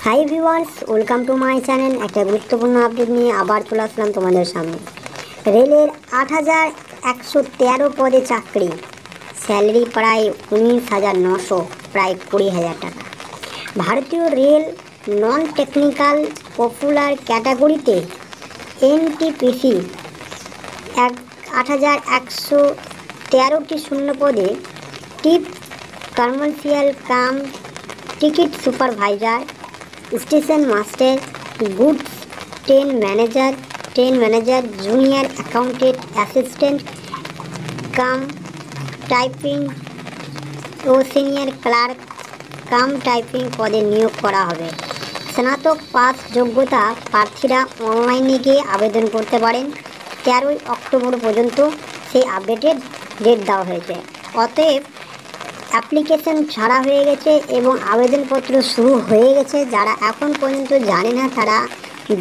Hi viewers, welcome to my channel. একটা গুরুত্বপূর্ণ update নিয়ে আবার চলে আসলাম তোমাদের সামনে। রেলের ৮,১১৩ পদে চাকরি, স্যালারি প্রায় ১৯,৯০০, প্রায় ২০,০০০ টাকা। ভারতীয় রেল নন টেকনিক্যাল পপুলার ক্যাটাগরিতে এনটিপিসি ৮,১১৩টি শূন্য পদে টিপ commercial cum ticket supervisor, station master, goods train manager, junior accountant, assistant cum typing ও সিনিয়র ক্লার্ক কাম টাইপিং পদে নিয়োগ করা হবে। স্নাতক পাস যোগ্যতা প্রার্থীরা অনলাইনে গিয়ে আবেদন করতে পারেন। 13ই অক্টোবর পর্যন্ত সেই আপডেটের ডেট দেওয়া হয়েছে। অতএব অ্যাপ্লিকেশন ছাড়া হয়ে গেছে এবং আবেদনপত্র শুরু হয়ে গেছে। যারা এখন পর্যন্ত জানে না তারা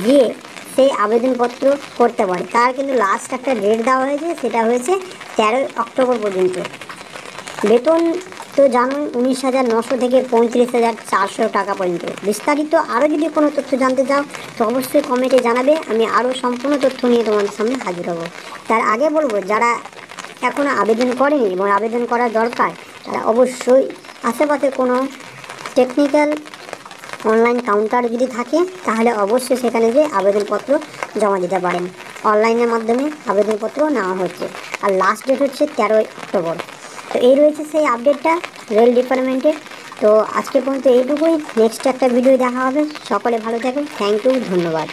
গিয়ে সেই আবেদনপত্র করতে পারে। তার কিন্তু লাস্ট একটা ডেট দেওয়া হয়েছে, সেটা হয়েছে 13ই অক্টোবর পর্যন্ত। বেতন তো জানোই 19,900 থেকে 35,400 টাকা পর্যন্ত। বিস্তারিত আরও যদি কোনো তথ্য জানতে চাও তো অবশ্যই কমেন্টে জানাবে, আমি আরও সম্পূর্ণ তথ্য নিয়ে তোমাদের সামনে হাজির হব। তার আগে বলবো, যারা এখনও আবেদন করেনি এবং আবেদন করা দরকার তারা অবশ্যই আশেপাশে কোনো টেকনিক্যাল অনলাইন কাউন্টার যদি থাকে তাহলে অবশ্যই সেখানে গিয়ে আবেদনপত্র জমা দিতে পারেন। অনলাইনের মাধ্যমে আবেদনপত্র নেওয়া হচ্ছে, আর লাস্ট ডেট হচ্ছে 13ই অক্টোবর। তো এই রয়েছে সেই আপডেটটা রেল ডিপার্টমেন্টের। তো আজকে পর্যন্ত এইটুকুই, নেক্সট একটা ভিডিও দেখা হবে। সকলে ভালো থাকুন, থ্যাংক ইউ, ধন্যবাদ।